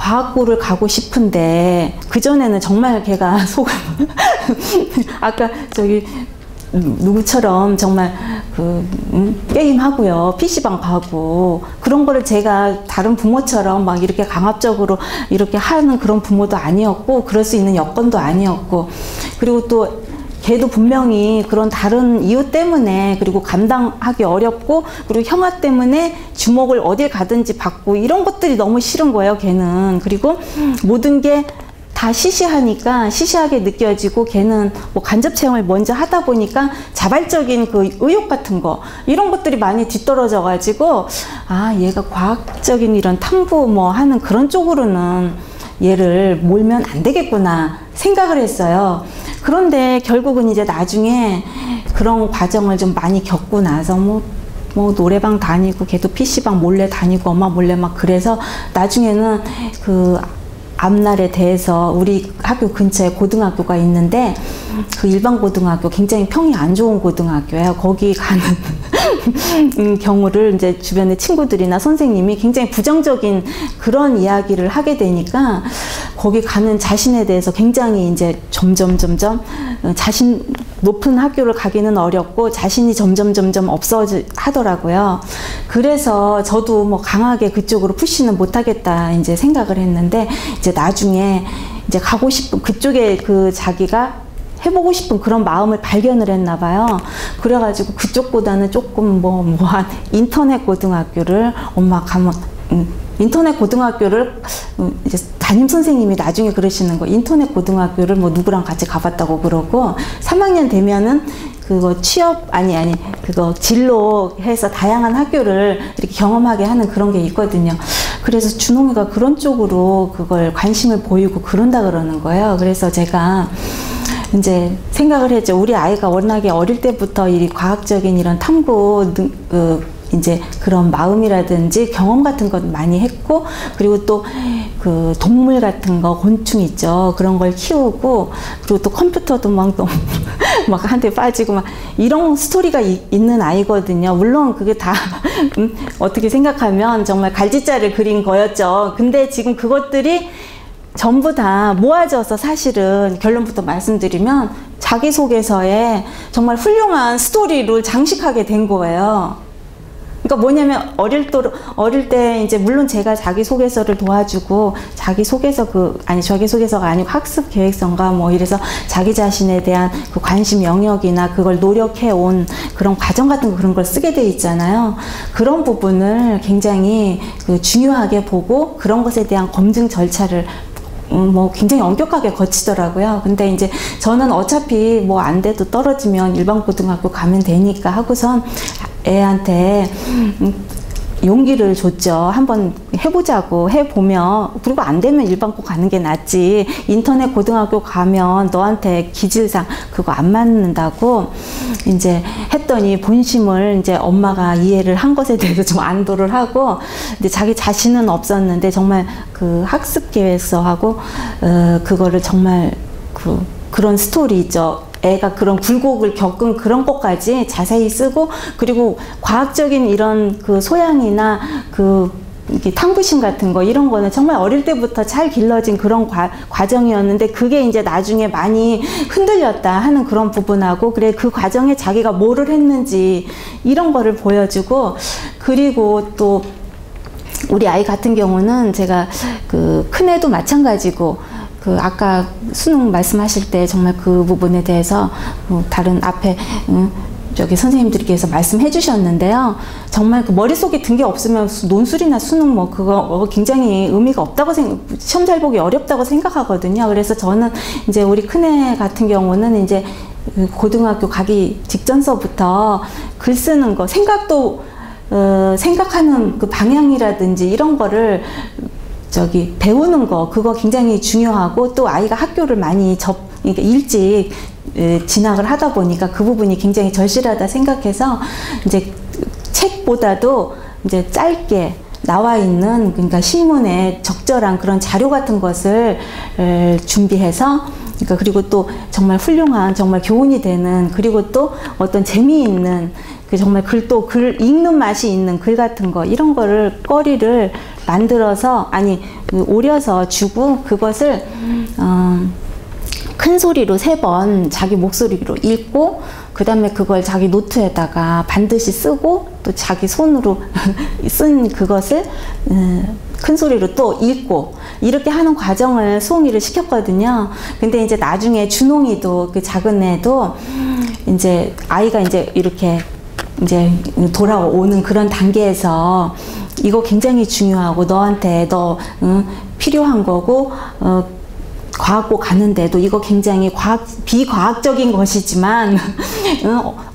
과학고를 가고 싶은데 그전에는 정말 걔가 속을 아까 저기 누구처럼 정말 게임하고요, PC방 가고 그런 거를 제가 다른 부모처럼 막 이렇게 강압적으로 이렇게 하는 그런 부모도 아니었고 그럴 수 있는 여건도 아니었고, 그리고 또 걔도 분명히 그런 다른 이유 때문에, 그리고 감당하기 어렵고, 그리고 형아 때문에 주목을 어딜 가든지 받고 이런 것들이 너무 싫은 거예요, 걔는. 그리고 모든 게 다 시시하니까 시시하게 느껴지고, 걔는 뭐 간접 체험을 먼저 하다 보니까 자발적인 그 의욕 같은 거, 이런 것들이 많이 뒤떨어져 가지고, 아, 얘가 과학적인 이런 탐구 뭐 하는 그런 쪽으로는 얘를 몰면 안 되겠구나 생각을 했어요. 그런데 결국은 이제 나중에 그런 과정을 좀 많이 겪고 나서 뭐 노래방 다니고 걔도 PC방 몰래 다니고 엄마 몰래 막, 그래서 나중에는 그 앞날에 대해서, 우리 학교 근처에 고등학교가 있는데 그 일반 고등학교, 굉장히 평이 안 좋은 고등학교예요. 거기 가는 경우를 이제 주변에 친구들이나 선생님이 굉장히 부정적인 그런 이야기를 하게 되니까 거기 가는 자신에 대해서 굉장히 이제 점점 자신 높은 학교를 가기는 어렵고 자신이 점점 없어하더라고요. 그래서 저도 뭐 강하게 그쪽으로 푸시는 못하겠다 이제 생각을 했는데, 이제 나중에 이제 가고 싶은 그쪽에 그 자기가 해보고 싶은 그런 마음을 발견을 했나 봐요. 그래가지고 그쪽보다는 조금 한 인터넷 고등학교를 엄마 가면, 인터넷 고등학교를 이제 담임 선생님이 나중에 그러시는 거, 인터넷 고등학교를 뭐 누구랑 같이 가봤다고 그러고, 3학년 되면은 그거 취업 그거 진로 해서 다양한 학교를 이렇게 경험하게 하는 그런 게 있거든요. 그래서 준홍이가 그런 쪽으로 그걸 관심을 보이고 그런다 그러는 거예요. 그래서 제가 이제 생각을 했죠. 우리 아이가 워낙에 어릴 때부터 이 과학적인 이런 탐구 이제 그런 마음이라든지 경험 같은 것 많이 했고, 그리고 또 그 동물 같은 거, 곤충 있죠, 그런 걸 키우고, 그리고 또 컴퓨터도 막 너무 막 한테 빠지고 막 이런 스토리가 있는 아이거든요. 물론 그게 다 어떻게 생각하면 정말 갈지자를 그린 거였죠. 근데 지금 그것들이 전부 다 모아져서 사실은 결론부터 말씀드리면 자기소개서에 정말 훌륭한 스토리를 장식하게 된 거예요. 그러니까 뭐냐면 어릴 때 이제 물론 제가 자기소개서를 도와주고, 자기소개서가 아니고 학습 계획서인가 뭐 이래서 자기 자신에 대한 그 관심 영역이나 그걸 노력해 온 그런 과정 같은 거, 그런 걸 쓰게 돼 있잖아요. 그런 부분을 굉장히 중요하게 보고 그런 것에 대한 검증 절차를 뭐 굉장히 엄격하게 거치더라고요. 근데 이제 저는 어차피 뭐 안 돼도 떨어지면 일반 고등학교 가면 되니까 하고선 애한테 용기를 줬죠. 한번 해보자고, 해보면, 그리고 안 되면 일반고 가는 게 낫지, 인터넷 고등학교 가면 너한테 기질상 그거 안 맞는다고 이제 했더니, 본심을 이제 엄마가 이해를 한 것에 대해서 좀 안도를 하고, 근데 자기 자신은 없었는데 정말 그 학습 계획서하고 그거를 정말 그런 스토리 있죠. 애가 그런 굴곡을 겪은 그런 것까지 자세히 쓰고, 그리고 과학적인 이런 그 소양이나 그 탐구심 같은 거, 이런 거는 정말 어릴 때부터 잘 길러진 그런 과정이었는데, 그게 이제 나중에 많이 흔들렸다 하는 그런 부분하고, 그래 그 과정에 자기가 뭐를 했는지 이런 거를 보여주고, 그리고 또 우리 아이 같은 경우는 제가 그 큰애도 마찬가지고, 아까 수능 말씀하실 때 정말 그 부분에 대해서 다른 앞에 저기 선생님들께서 말씀해 주셨는데요. 정말 그 머릿속에 든 게 없으면 논술이나 수능 뭐 그거 굉장히 의미가 없다고 시험 잘 보기 어렵다고 생각하거든요. 그래서 저는 이제 우리 큰애 같은 경우는 이제 고등학교 가기 직전서부터 글 쓰는 거, 생각하는 그 방향이라든지 이런 거를 배우는 거, 그거 굉장히 중요하고, 또 아이가 학교를 많이 그러니까 일찍 진학을 하다 보니까 그 부분이 굉장히 절실하다 생각해서, 이제 책보다도 이제 짧게 나와 있는, 그러니까 신문에 적절한 그런 자료 같은 것을 준비해서, 그러니까 그리고 또 정말 훌륭한, 정말 교훈이 되는, 그리고 또 어떤 재미있는 그 정말 글 읽는 맛이 있는 글 같은 거, 이런 거를 거리를 만들어서, 아니, 오려서 주고, 그것을 큰 소리로 3번 자기 목소리로 읽고, 그 다음에 그걸 자기 노트에다가 반드시 쓰고, 또 자기 손으로 쓴 그것을 큰 소리로 또 읽고, 이렇게 하는 과정을 수홍이를 시켰거든요. 근데 이제 나중에 준홍이도, 그 작은 애도 이제 아이가 이제 이렇게 이제 돌아오는 그런 단계에서 이거 굉장히 중요하고, 너한테 필요한 거고, 과학고 가는데도 이거 굉장히 비과학적인 것이지만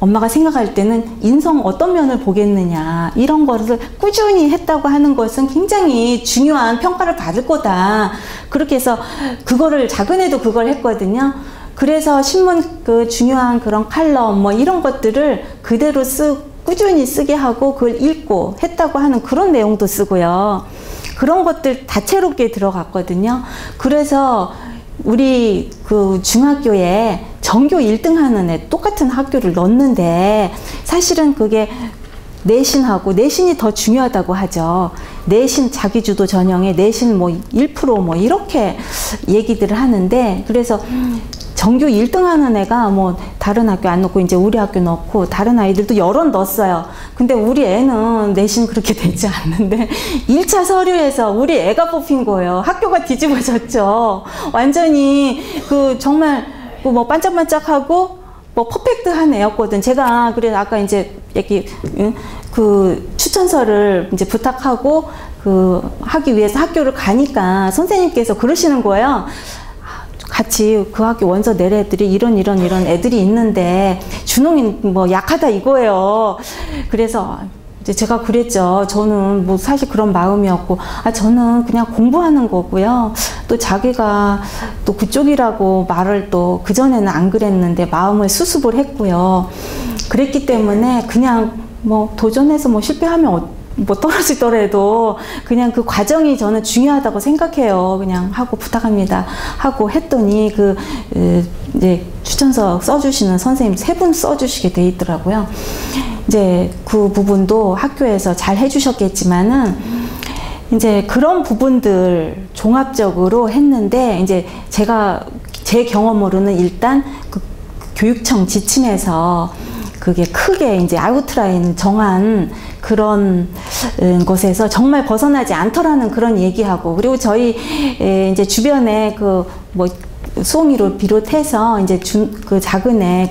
엄마가 생각할 때는 인성 어떤 면을 보겠느냐, 이런 것을 꾸준히 했다고 하는 것은 굉장히 중요한 평가를 받을 거다. 그렇게 해서 그거를, 작은 애도 그걸 했거든요. 그래서 신문 그 중요한 그런 칼럼 뭐 이런 것들을 그대로 꾸준히 쓰게 하고 그걸 읽고 했다고 하는 그런 내용도 쓰고요. 그런 것들 다채롭게 들어갔거든요. 그래서 우리 그 중학교에 전교 1등 하는 애 똑같은 학교를 넣었는데, 사실은 그게 내신이 더 중요하다고 하죠. 내신, 자기주도 전형에 내신 뭐 1% 뭐 이렇게 얘기들을 하는데, 그래서 전교 1등 하는 애가 뭐 다른 학교 안 넣고 이제 우리 학교 넣고, 다른 아이들도 여러 넣었어요. 근데 우리 애는 내신 그렇게 되지 않는데 1차 서류에서 우리 애가 뽑힌 거예요. 학교가 뒤집어졌죠. 완전히 그 정말 뭐 반짝반짝하고 뭐 퍼펙트한 애였거든. 제가 그래서 아까 이제 그 추천서를 이제 부탁하고 하기 위해서 학교를 가니까 선생님께서 그러시는 거예요. 같이 그 학교 원서 낼 애들이 이런 애들이 있는데 준홍이 뭐 약하다 이거예요. 그래서 이제 제가 그랬죠. 저는 뭐 사실 그런 마음이었고, 저는 그냥 공부하는 거고요. 또 자기가 또 그쪽이라고 말을 또 그전에는 안 그랬는데 마음을 수습을 했고요. 그랬기 때문에 그냥 뭐 도전해서 뭐 실패하면 뭐 떨어지더라도 그냥 그 과정이 저는 중요하다고 생각해요. 그냥 하고 부탁합니다 하고 했더니 이제 추천서 써주시는 선생님 3분 써주시게 돼 있더라고요. 이제 그 부분도 학교에서 잘 해주셨겠지만은 이제 그런 부분들 종합적으로 했는데, 이제 제 경험으로는 일단 그 교육청 지침에서 그게 크게 이제 아웃라인 정한 그런 것에서 정말 벗어나지 않더라는 그런 얘기하고, 그리고 저희 이제 주변에 뭐 수홍이를 비롯해서 이제 그 작은 애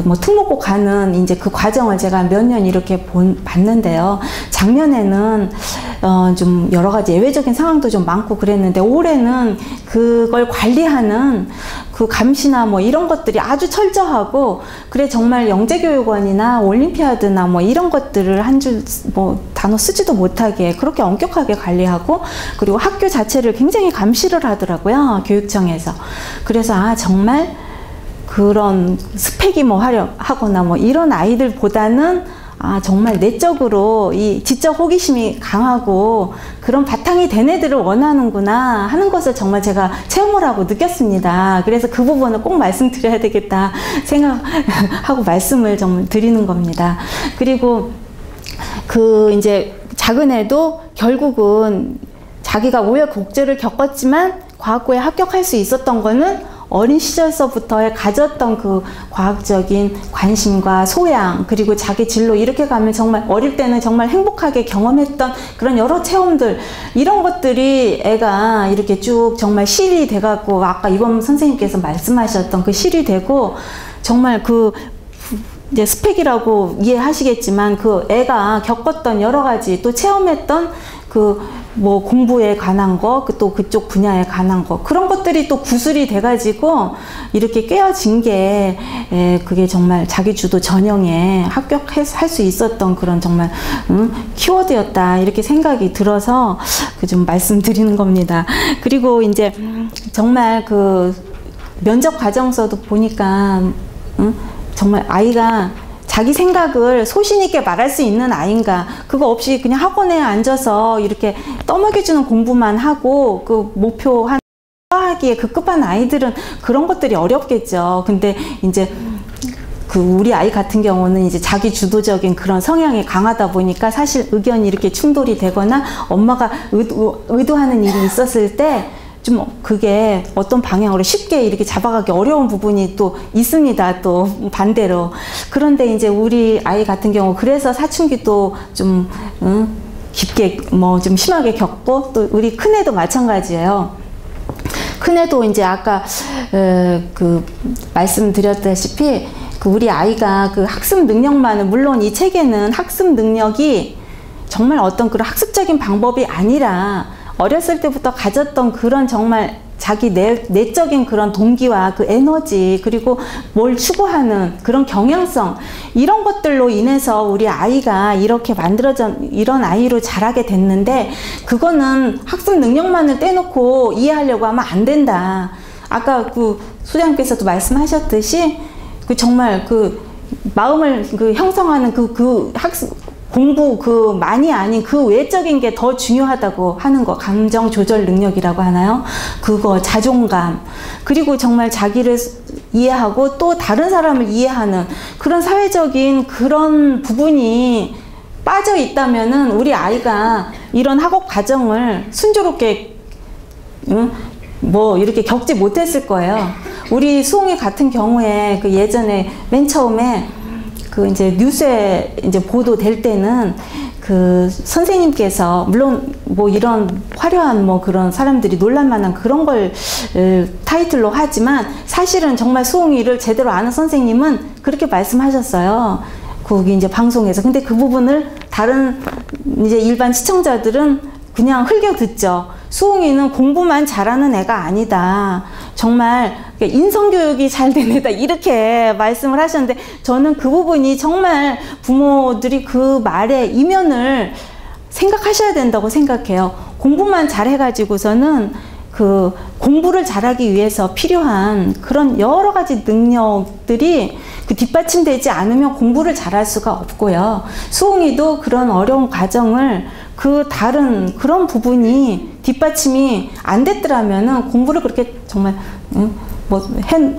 뭐 특목고 가는 이제 그 과정을 제가 몇 년 이렇게 봤는데요. 작년에는 좀 여러 가지 예외적인 상황도 좀 많고 그랬는데, 올해는 그걸 관리하는 그 감시나 뭐 이런 것들이 아주 철저하고, 그래 정말 영재교육원이나 올림피아드나 뭐 이런 것들을 한 줄 뭐 단어 쓰지도 못하게 그렇게 엄격하게 관리하고, 그리고 학교 자체를 굉장히 감시를 하더라고요, 교육청에서. 그래서 정말 그런 스펙이 뭐 하거나 뭐 이런 아이들보다는 정말 내적으로 이 지적 호기심이 강하고 그런 바탕이 된 애들을 원하는구나 하는 것을 정말 제가 체험을 하고 느꼈습니다. 그래서 그 부분을 꼭 말씀드려야 되겠다 생각하고 말씀을 좀 드리는 겁니다. 그리고 이제 작은 애도 결국은 자기가 우여곡절을 겪었지만 과학고에 합격할 수 있었던 거는 어린 시절서부터 가졌던 그 과학적인 관심과 소양, 그리고 자기 진로 이렇게 가면 정말 어릴 때는 정말 행복하게 경험했던 그런 여러 체험들, 이런 것들이 애가 이렇게 쭉 정말 실이 돼갖고, 아까 이범 선생님께서 말씀하셨던 그 실이 되고, 정말 이제 스펙이라고 이해하시겠지만 그 애가 겪었던 여러 가지 또 체험했던 뭐 공부에 관한 거, 또 그쪽 분야에 관한 거, 그런 것들이 또 구술이 돼가지고 이렇게 깨어진 게 그게 정말 자기주도 전형에 합격할 수 있었던 그런 정말 키워드였다, 이렇게 생각이 들어서 좀 말씀드리는 겁니다. 그리고 이제 정말 면접 과정서도 보니까 정말 아이가 자기 생각을 소신 있게 말할 수 있는 아이인가, 그거 없이 그냥 학원에 앉아서 이렇게 떠먹여주는 공부만 하고 그 목표 하기에 급급한 아이들은 그런 것들이 어렵겠죠. 근데 이제 그 우리 아이 같은 경우는 이제 자기 주도적인 그런 성향이 강하다 보니까 사실 의견이 이렇게 충돌이 되거나 엄마가 의도하는 일이 있었을 때 좀 그게 어떤 방향으로 쉽게 이렇게 잡아가기 어려운 부분이 또 있습니다. 또 반대로. 그런데 이제 우리 아이 같은 경우 그래서 사춘기도 좀 깊게 뭐 좀 심하게 겪고, 또 우리 큰애도 마찬가지예요. 큰애도 이제 아까 그 말씀드렸다시피 그 우리 아이가 그 학습 능력만은, 물론 이 책에는 학습 능력이 정말 어떤 그런 학습적인 방법이 아니라 어렸을 때부터 가졌던 그런 정말 자기 내적인 그런 동기와 그 에너지, 그리고 뭘 추구하는 그런 경향성, 이런 것들로 인해서 우리 아이가 이렇게 이런 아이로 자라게 됐는데, 그거는 학습 능력만을 떼놓고 이해하려고 하면 안 된다. 아까 그 소장님께서도 말씀하셨듯이 그 정말 그 마음을 그 형성하는 그 학습 공부 그만이 아닌 그 외적인 게 더 중요하다고 하는 거, 감정 조절 능력이라고 하나요? 그거, 자존감, 그리고 정말 자기를 이해하고 또 다른 사람을 이해하는 그런 사회적인 그런 부분이 빠져 있다면은 우리 아이가 이런 학업 과정을 순조롭게 뭐 이렇게 겪지 못했을 거예요. 우리 수홍이 같은 경우에 그 예전에 맨 처음에 그 이제 뉴스에 이제 보도될 때는 그 선생님께서, 물론 뭐 이런 화려한 뭐 그런 사람들이 놀랄만한 그런 걸 타이틀로 하지만, 사실은 정말 수홍이를 제대로 아는 선생님은 그렇게 말씀하셨어요. 거기 이제 방송에서. 근데 그 부분을 다른 이제 일반 시청자들은 그냥 흘겨 듣죠. 수홍이는 공부만 잘하는 애가 아니다. 정말 인성교육이 잘 된 애다. 이렇게 말씀을 하셨는데, 저는 그 부분이 정말 부모들이 그 말의 이면을 생각하셔야 된다고 생각해요. 공부만 잘해가지고서는 그 공부를 잘하기 위해서 필요한 그런 여러 가지 능력들이 그 뒷받침되지 않으면 공부를 잘할 수가 없고요. 수홍이도 그런 어려운 과정을 그 다른 그런 부분이 뒷받침이 안 됐더라면은 공부를 그렇게 정말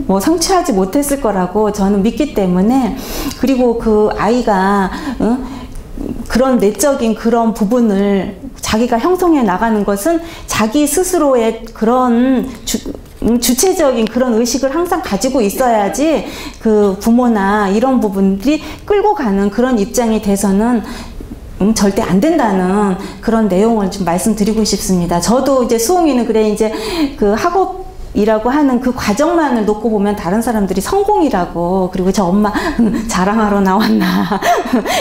뭐 성취하지 못했을 거라고 저는 믿기 때문에, 그리고 그 아이가 그런 내적인 그런 부분을 자기가 형성해 나가는 것은 자기 스스로의 그런 주체적인 그런 의식을 항상 가지고 있어야지 그 부모나 이런 부분들이 끌고 가는 그런 입장이 돼서는 절대 안 된다는 그런 내용을 좀 말씀드리고 싶습니다. 저도 이제 수홍이는 그래 이제 그 학업이라고 하는 그 과정만을 놓고 보면 다른 사람들이 성공이라고, 그리고 저 엄마 자랑하러 나왔나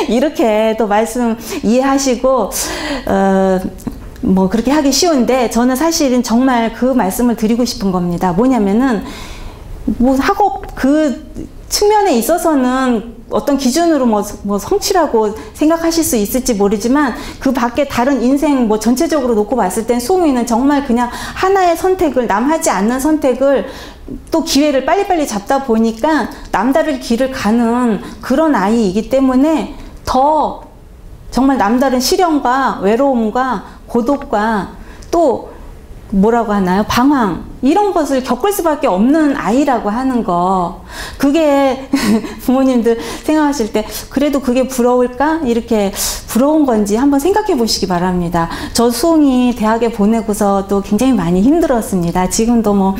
이렇게 또 말씀 이해하시고 뭐 그렇게 하기 쉬운데, 저는 사실은 정말 그 말씀을 드리고 싶은 겁니다. 뭐냐면은 뭐 학업 그 측면에 있어서는 어떤 기준으로 뭐 성취라고 생각하실 수 있을지 모르지만, 그 밖에 다른 인생 뭐 전체적으로 놓고 봤을 땐 수홍이는 정말 그냥 하나의 선택을, 남하지 않는 선택을 또 기회를 빨리빨리 잡다 보니까 남다를 길을 가는 그런 아이이기 때문에 더 정말 남다른 시련과 외로움과 고독과 또 뭐라고 하나요? 방황, 이런 것을 겪을 수밖에 없는 아이라고 하는 거, 그게 부모님들 생각하실 때 그래도 그게 부러울까? 이렇게 부러운 건지 한번 생각해 보시기 바랍니다. 저 수홍이 대학에 보내고서도 굉장히 많이 힘들었습니다. 지금도 뭐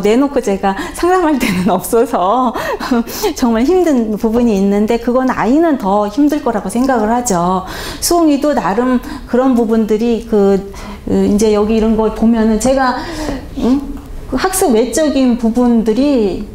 내놓고 제가 상담할 데는 없어서 정말 힘든 부분이 있는데, 그건 아이는 더 힘들 거라고 생각을 하죠. 수홍이도 나름 그런 부분들이 이제 여기 이런 걸 보면은 제가 그 학습 외적인 부분들이